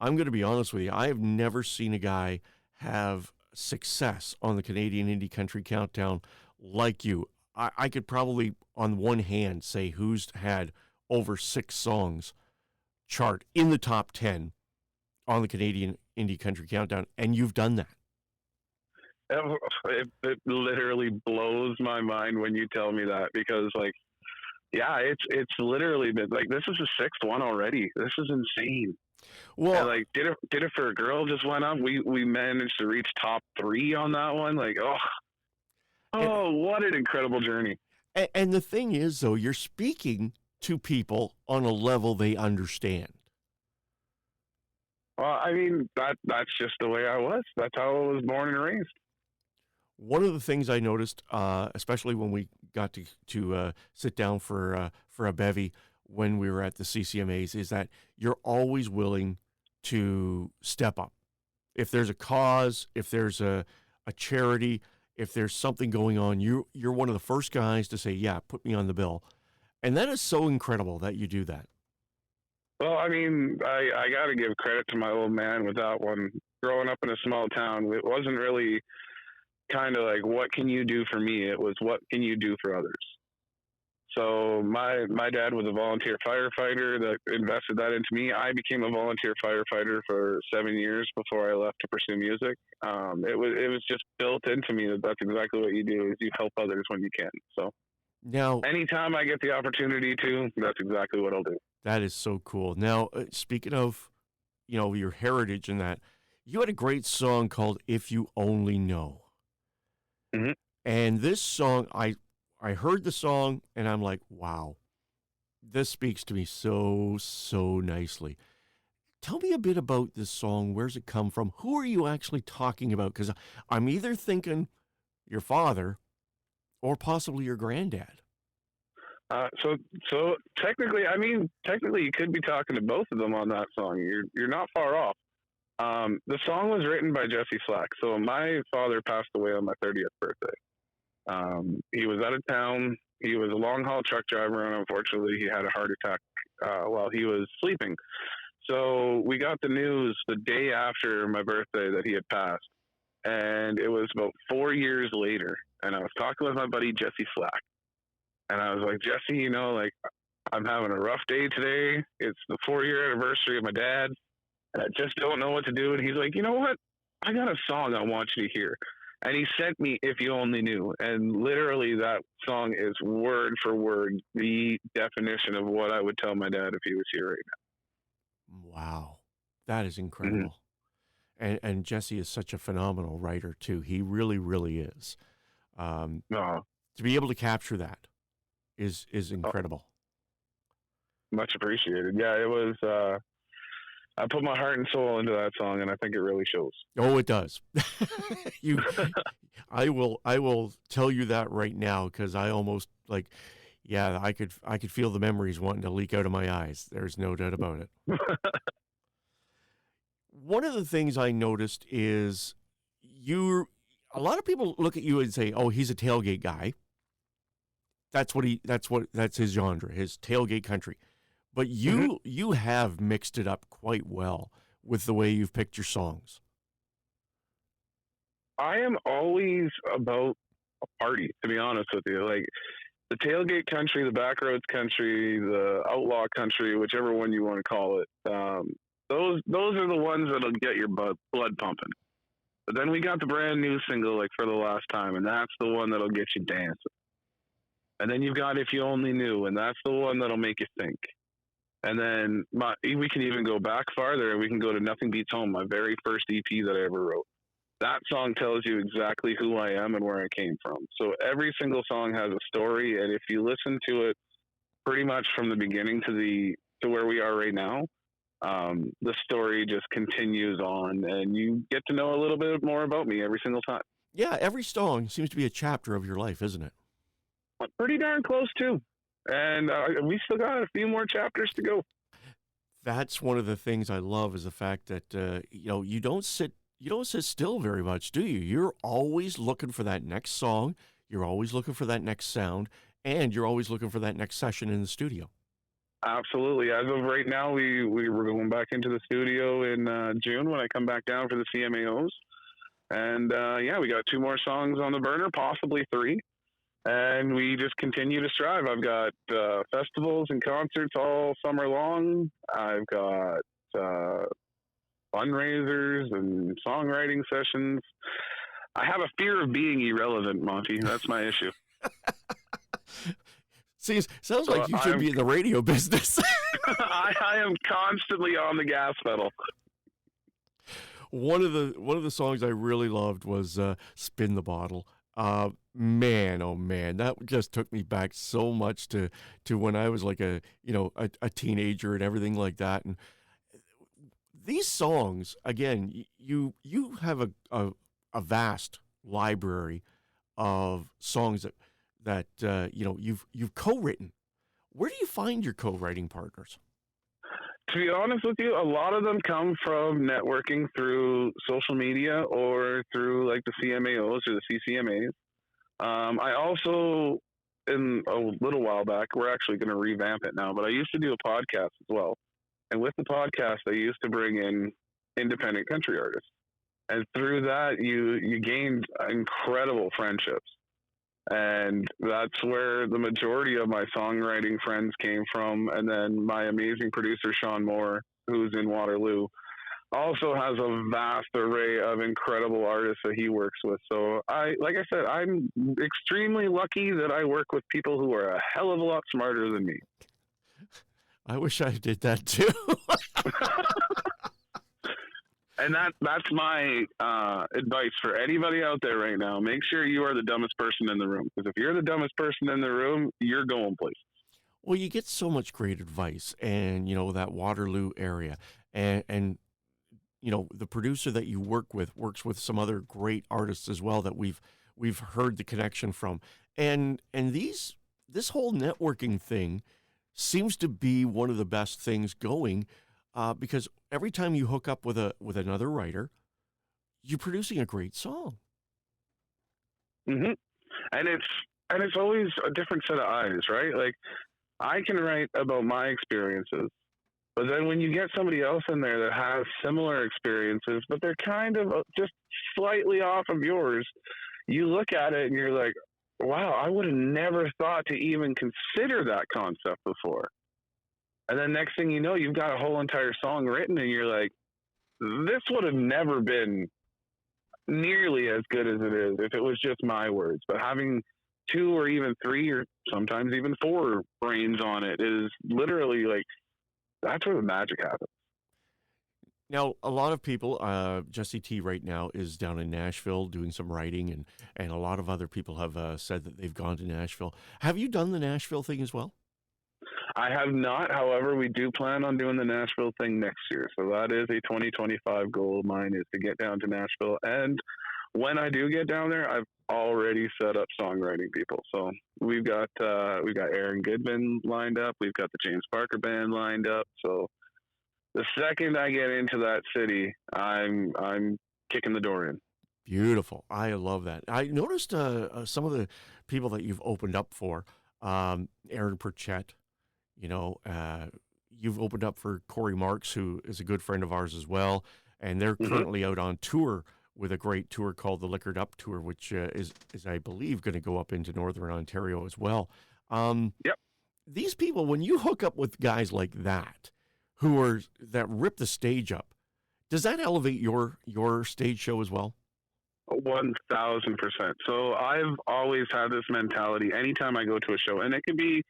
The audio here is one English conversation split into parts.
I'm going to be honest with you. I have never seen a guy have success on the Canadian Indie Country Countdown like you. I could probably, on one hand, say who's had over 6 songs chart in the top 10 on the Canadian Indie Country Countdown, and you've done that. It literally blows my mind when you tell me that, because yeah, it's literally been this is the 6th one already. This is insane. Well, and did it for a girl just went up. We managed to reach top 3 on that one. What an incredible journey. And the thing is, though, you're speaking to people on a level they understand. Well, I mean, that's just the way I was. That's how I was born and raised. One of the things I noticed, especially when we got to sit down for a bevy when we were at the CCMAs, is that you're always willing to step up. If there's a cause, if there's a charity, if there's something going on, you're one of the first guys to say, yeah, put me on the bill. And that is so incredible that you do that. Well, I mean, I got to give credit to my old man with that one. Growing up in a small town, it wasn't really kind of what can you do for me? It was, what can you do for others? So my dad was a volunteer firefighter that invested that into me. I became a volunteer firefighter for 7 years before I left to pursue music. It was just built into me that's exactly what you do, is you help others when you can. So now, anytime I get the opportunity to, that's exactly what I'll do. That is so cool. Now, speaking of, your heritage and that, you had a great song called "If You Only Know." Mm-hmm. And this song, I heard the song and I'm like, wow, this speaks to me so, so nicely. Tell me a bit about this song. Where's it come from? Who are you actually talking about? Because I'm either thinking your father or possibly your granddad. So technically you could be talking to both of them on that song. You're not far off. The song was written by Jesse Slack. So my father passed away on my 30th birthday. He was out of town. He was a long haul truck driver, and unfortunately he had a heart attack while he was sleeping. So we got the news the day after my birthday that he had passed, and it was about 4 years later. And I was talking with my buddy Jesse Slack, and I was like, Jesse, I'm having a rough day today. It's the 4-year anniversary of my dad, and I just don't know what to do. And he's like, you know what? I got a song I want you to hear. And he sent me "If You Only Knew." And literally that song is word for word the definition of what I would tell my dad if he was here right now. Wow. That is incredible. Mm-hmm. And Jesse is such a phenomenal writer too. He really, really is. To be able to capture that is incredible. Much appreciated. Yeah, it was, I put my heart and soul into that song, and I think it really shows. Oh, it does. I will tell you that right now, because I almost I could feel the memories wanting to leak out of my eyes. There's no doubt about it. One of the things I noticed is a lot of people look at you and say, "Oh, he's a tailgate guy." That's his genre, his tailgate country. But you have mixed it up quite well with the way you've picked your songs. I am always about a party, to be honest with you. The tailgate country, the backroads country, the outlaw country, whichever one you want to call it. Those are the ones that'll get your blood pumping. But then we got the brand new single, For the Last Time, and that's the one that'll get you dancing. And then you've got "If You Only Knew," and that's the one that'll make you think. And then we can even go back farther, and we can go to "Nothing Beats Home," my very first EP that I ever wrote. That song tells you exactly who I am and where I came from. So every single song has a story, and if you listen to it pretty much from the beginning to where we are right now, the story just continues on, and you get to know a little bit more about me every single time. Yeah, every song seems to be a chapter of your life, isn't it? Pretty darn close, too. And we still got a few more chapters to go. That's one of the things I love, is the fact that you don't sit still very much, do you? You're always looking for that next song. You're always looking for that next sound, and you're always looking for that next session in the studio. Absolutely. As of right now, we were going back into the studio in June when I come back down for the CMAOs. And yeah, we got 2 more songs on the burner, possibly 3. And we just continue to strive. I've got festivals and concerts all summer long. I've got fundraisers and songwriting sessions. I have a fear of being irrelevant, Monty. That's my issue. See, it sounds like you should be in the radio business. I am constantly on the gas pedal. One of the songs I really loved was "Spin the Bottle." Man, oh man, that just took me back so much to when I was like a teenager and everything like that. And these songs, again, you have a vast library of songs that you've co-written. Where do you find your co-writing partners? To be honest with you, a lot of them come from networking through social media or through like the CMAOs or the CCMAs. I also, in a little while back, we're actually going to revamp it now, but I used to do a podcast as well. And with the podcast, I used to bring in independent country artists. And through that, you gained incredible friendships. And that's where the majority of my songwriting friends came from. And then my amazing producer, Sean Moore, who's in Waterloo, also has a vast array of incredible artists that he works with. So like I said, I'm extremely lucky that I work with people who are a hell of a lot smarter than me. I wish I did that too. And that's my advice for anybody out there right now. Make sure you are the dumbest person in the room. Because if you're the dumbest person in the room, you're going places. Well, you get so much great advice, and that Waterloo area, and the producer that you works with some other great artists as well that we've heard the connection from, and this whole networking thing seems to be one of the best things going. Because every time you hook up with another writer, you're producing a great song. Mm-hmm. And it's always a different set of eyes, right? Like I can write about my experiences, but then when you get somebody else in there that has similar experiences, but they're kind of just slightly off of yours, you look at it and you're like, wow, I would have never thought to even consider that concept before. And then next thing you know, you've got a whole entire song written and you're like, this would have never been nearly as good as it is if it was just my words. But having 2 or even 3 or sometimes even 4 brains on it is literally like, that's where the magic happens. Now, a lot of people, Jesse T right now is down in Nashville doing some writing, and a lot of other people have said that they've gone to Nashville. Have you done the Nashville thing as well? I have not. However, we do plan on doing the Nashville thing next year. So that is a 2025 goal of mine, is to get down to Nashville. And when I do get down there, I've already set up songwriting people. So we've got Aaron Goodman lined up. We've got the James Parker Band lined up. So the second I get into that city, I'm kicking the door in. Beautiful. I love that. I noticed some of the people that you've opened up for, Aaron Pritchett. You've opened up for Corey Marks, who is a good friend of ours as well, and they're currently out on tour with a great tour called the Liquored Up Tour, which is I believe going to go up into Northern Ontario as well. Yep. These people, when you hook up with guys like that, that rip the stage up, does that elevate your stage show as well? 1,000%. So I've always had this mentality anytime I go to a show, and it could be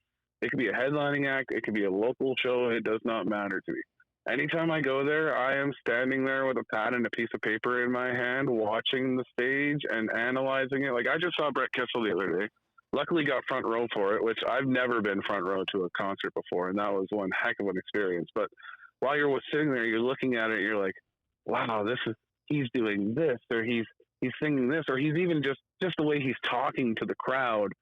a headlining act, it could be a local show, it does not matter to me. Anytime I go there, I am standing there with a pad and a piece of paper in my hand, watching the stage and analyzing it. Like I just saw Brett Kissel the other day. Luckily got front row for it, which I've never been front row to a concert before, and that was one heck of an experience. But while you're sitting there, you're looking at it, you're like, wow, he's doing this, or he's singing this, or he's even just the way he's talking to the crowd,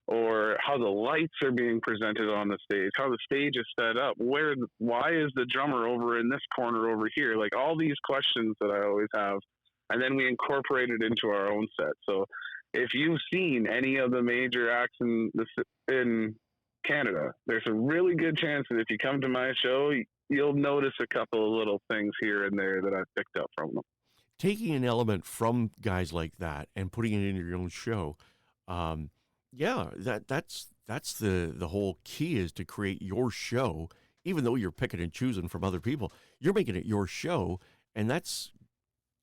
or how the lights are being presented on the stage, how the stage is set up, why is the drummer over in this corner over here? Like all these questions that I always have. And then we incorporate it into our own set. So if you've seen any of the major acts in Canada. There's a really good chance that if you come to my show, you'll notice a couple of little things here and there that I've picked up from them. Taking an element from guys like that and putting it into your own show, yeah, that's the whole key, is to create your show. Even though you're picking and choosing from other people, you're making it your show, and that's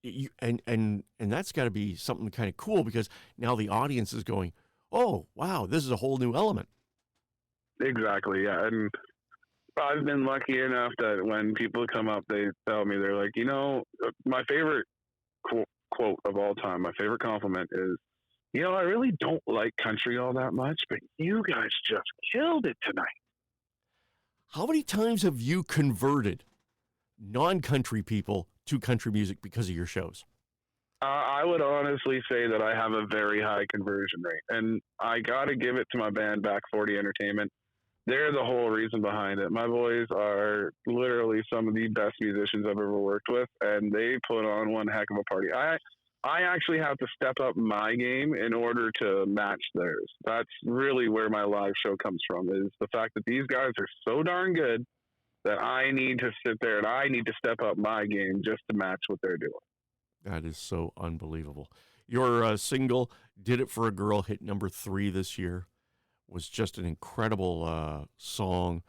you, and that's got to be something kind of cool, because now the audience is going, oh wow, this is a whole new element. Exactly, yeah. And I've been lucky enough that when people come up, they tell me, they're like, my favorite quote of all time, my favorite compliment is, I really don't like country all that much, but you guys just killed it tonight. How many times have you converted non-country people to country music because of your shows? I would honestly say that I have a very high conversion rate, and I got to give it to my band, Back 40 Entertainment. They're the whole reason behind it. My boys are literally some of the best musicians I've ever worked with, and they put on one heck of a party. I actually have to step up my game in order to match theirs. That's really where my live show comes from, is the fact that these guys are so darn good that I need to sit there and I need to step up my game just to match what they're doing. That is so unbelievable. Your single, Did It For a Girl, hit number 3 this year. Was just an incredible song.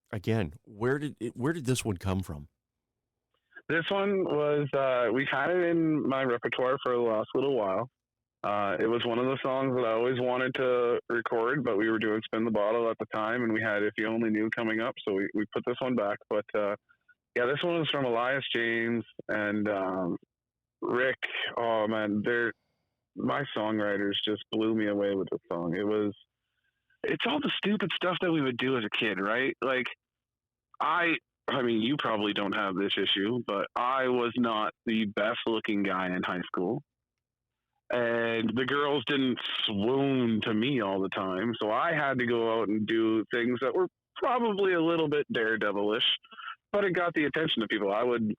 Again, where did this one come from? This one was, we've had it in my repertoire for the last little while. It was one of the songs that I always wanted to record, but we were doing Spin the Bottle at the time, and we had If You Only Knew coming up, so we put this one back. But yeah, this one was from Elias James and Rick. Oh man, my songwriters just blew me away with this song. It's all the stupid stuff that we would do as a kid, right? Like, I mean, you probably don't have this issue, but I was not the best looking guy in high school. And the girls didn't swoon to me all the time. So I had to go out and do things that were probably a little bit daredevilish, but it got the attention of people. I would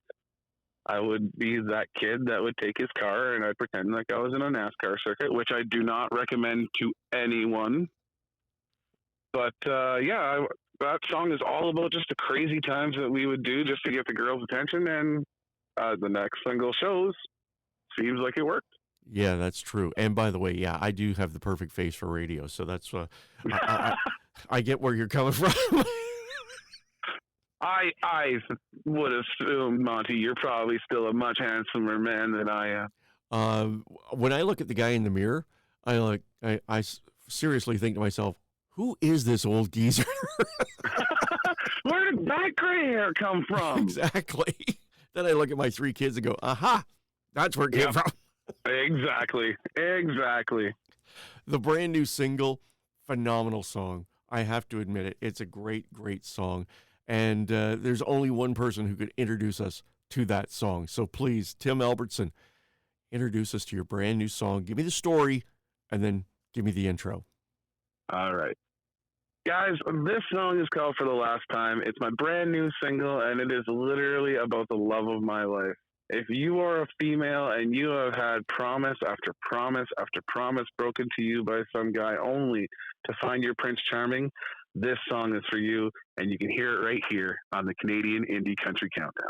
be that kid that would take his car and I'd pretend like I was in a NASCAR circuit, which I do not recommend to anyone. But yeah, that song is all about just the crazy times that we would do just to get the girls' attention. And the next single shows, seems like it worked. Yeah, that's true. And by the way, yeah, I do have the perfect face for radio, so that's I get where you're coming from. I would assume, Monty, you're probably still a much handsomer man than I am. When I look at the guy in the mirror, I seriously think to myself, who is this old geezer? Where did that gray hair come from? Exactly. Then I look at my 3 kids and go, aha, that's where it came from. Exactly. The brand new single, phenomenal song. I have to admit it. It's a great, great song. And there's only one person who could introduce us to that song. So please, Tim Albertson, introduce us to your brand new song. Give me the story, and then give me the intro. All right. Guys, this song is called For the Last Time. It's my brand new single, and it is literally about the love of my life. If you are a female and you have had promise after promise after promise broken to you by some guy only to find your Prince Charming, this song is for you, and you can hear it right here on the Canadian Indie Country Countdown.